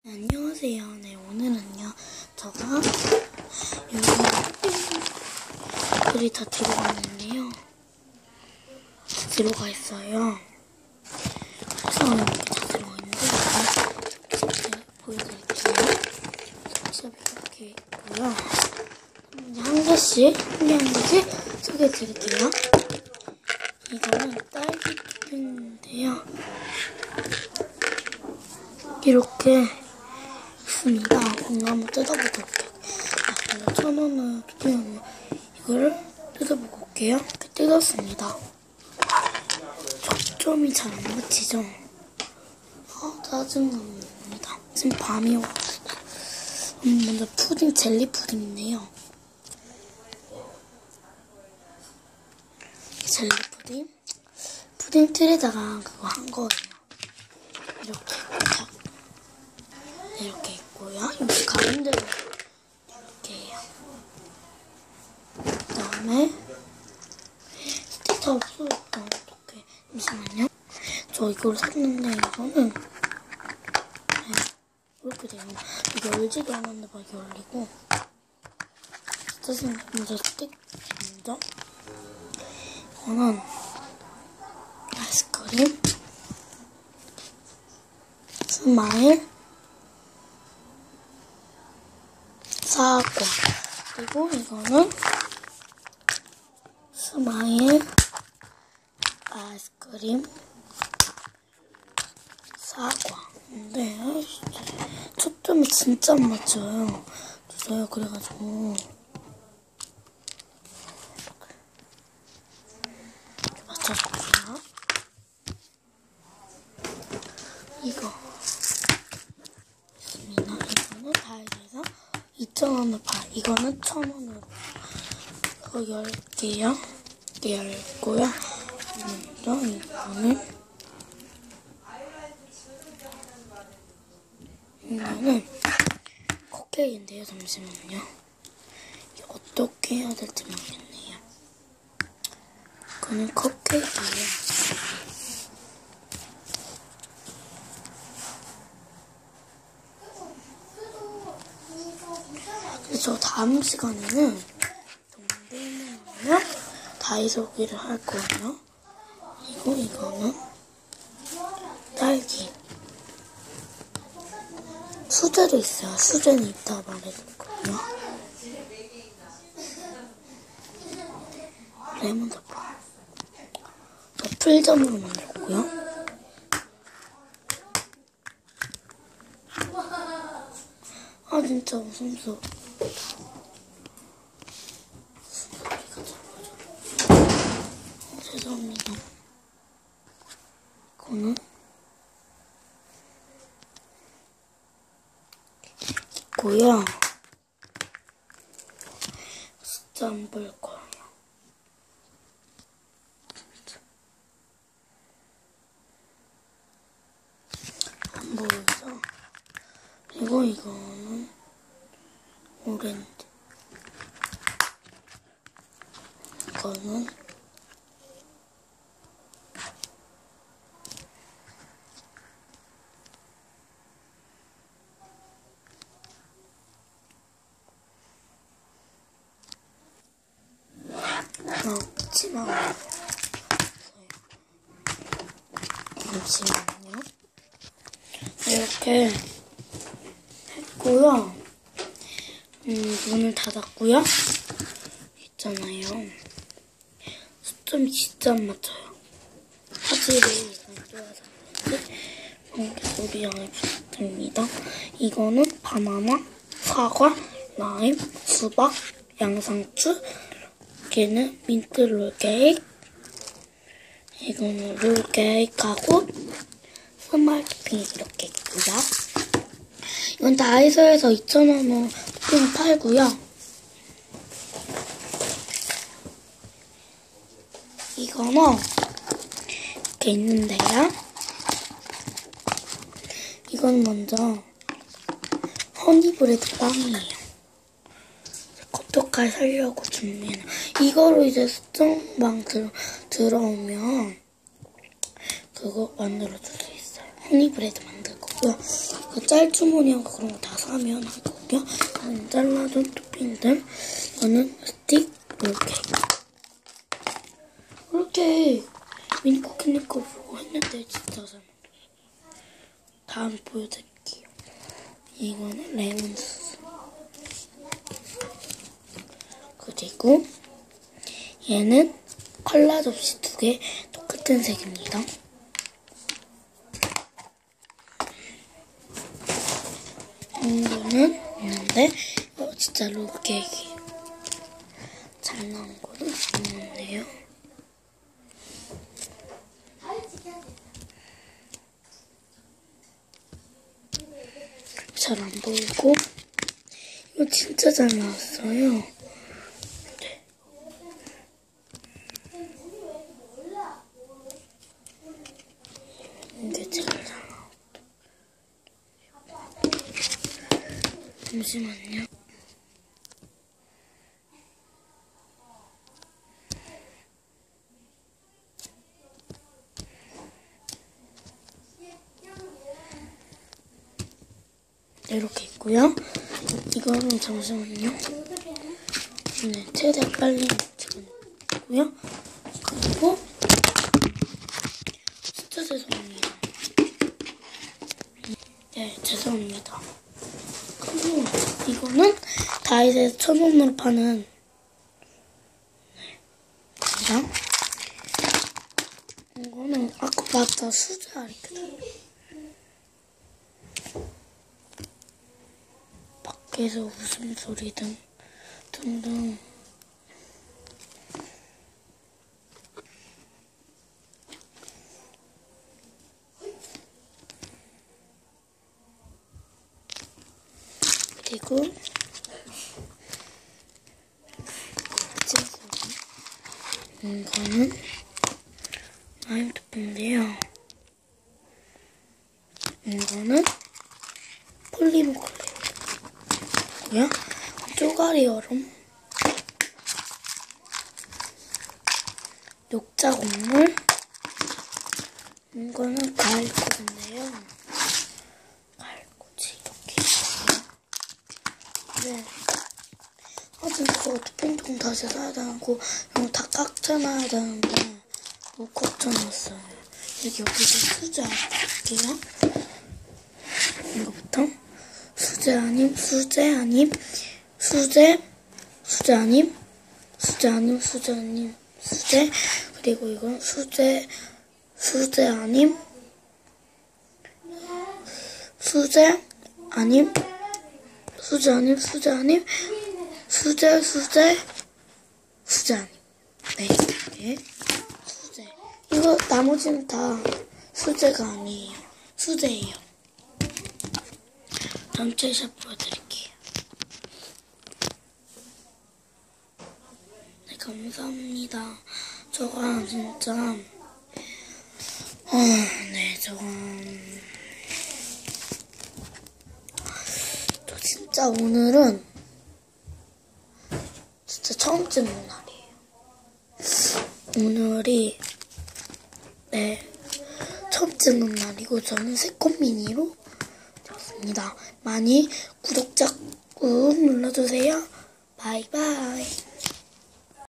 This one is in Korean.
안녕하세요. 네, 오늘은요, 제가 여기 글이 다 들어갔는데요. 들어가 있어요. 그래서 이렇게 다 들어있는데, 제가 보여드릴게요. 그래서 이렇게 있고요. 한 개씩 소개해드릴게요. 이거는 딸기 푸딩인데요. 이렇게 있습니다. 오늘 한번 뜯어보고 올게요. 먼저 1,000원을 뜯으면 이거를 뜯어보고 올게요. 이렇게 뜯었습니다. 초점이 잘 안 맞히죠? 짜증납니다. 지금 밤이 와가지고. 먼저 푸딩, 젤리 푸딩이네요. 젤리 푸딩. 푸딩 틀에다가 그거 한 거예요. 이렇게 딱. 이렇게 있고요. 여기 가운데로 이렇게 해요. 그 다음에 스티커 없어요. 어떡해. 잠시만요. 저 이걸 샀는데 이거는 이렇게 돼요. 이게 열지도 않았는데 막 열리고. 먼저 스틱입니다. 이거는 아이스크림, 스마일, 사과. 그리고 이거는 스마일, 아이스크림, 사과. 근데 초점이 진짜 안 맞춰요. 그래가지고 이렇게 맞춰줄게요. 이거 있습니다. 이거는 다이소에서 2,000원을 파. 이거는 1,000원으로. 이거 10개요. 이렇게 열고요. 먼저 이거는 컵케이크인데요. 잠시만요. 이게 어떻게 해야 될지 모르겠네요. 이거는 컵케이크예요. 그래서 다음 시간에는 동대문이며 다이소기를 할 거예요. 그리고 이거는 딸기. 수제도 있어요. 수제는 이따 말해줄 거예요. 레몬 사포. 풀점으로 만들 거고요. 진짜 웃음소. 죄송합니다. 이거는 있고요. 진짜 안 보일 거예요. 안 보이죠? 그리고 이거는 오렌지. 이거는 잠시만요. 이렇게 했고요. 문을 닫았고요. 있잖아요. 수점이 진짜 안 맞춰요. 화질이 안 좋아서 그런지 미안해 부탁드립니다. 이거는 바나나, 사과, 라임, 수박, 양상추. 얘는 민트 롤케이크. 이거는 롤케이크하고 스마일 토핑 이렇게 있고요. 이건 다이소에서 2,000원으로 토핑 팔고요. 이거는 이렇게 있는데요. 이건 먼저 허니브레드 빵이에요. 어떡할 살려고 준비해놔. 이거로 이제 수정방 들어오면 그거 만들어줄 수 있어요. 허니브레드 만들 거고요. 그 짤주머니하고 그런 거 다 사면 할 거고요. 이거는 잘라둔 토핑들. 이거는 스틱 롤케이크. 롤케이크 미니 쿠키님 거 보고 했는데 진짜 잘 만들었어요. 다음 보여드릴게요. 이거는 레몬 소스. 그리고 얘는 컬러 접시 2개 똑같은 색입니다. 이거는 있는데 진짜 롤케이크예요. 잘 나온 거는 있는데요. 잘 안 보이고 이거 진짜 잘 나왔어요. 네. 이게 제일 잘 나와. 잠시만요. 이렇게 있고요. 이거는 잠시만요. 네, 최대한 빨리 찍어놓고요. 그리고 진짜 죄송합니다. 네, 죄송합니다. 그리고 이거는 다이소에서 1,000원으로 파는 이거는 아까 봤던 수제 아리크다. 밖에서 웃음소리 등등. 그리고 이거는 아임토핑인데요. 이거는 폴리머 컬러고요. 쪼가리 얼음, 녹차 곡물. 이거는 과일꽃인데요. 과일꽃이 이렇게 있어요. 네. 아직 그거 토핑 다시 사야 되고 이거 다 깎아놔야 되는데 못 깎아놨어요. 여기서 수제 할게요. 이거부터 수제 아님 수제. 그리고 이건 수제 아님 네, 이게 수제. 이거 나머지는 다 수제가 아니에요. 수제예요. 전체 샷 보여드릴게요. 네, 감사합니다. 저가 진짜 저 진짜 오늘은 진짜 처음 찍는 날이에요. 오늘이 처음 찍는 날이고 저는 세컨 미니로 찍었습니다. 많이 구독자 꾹 눌러주세요. 바이바이.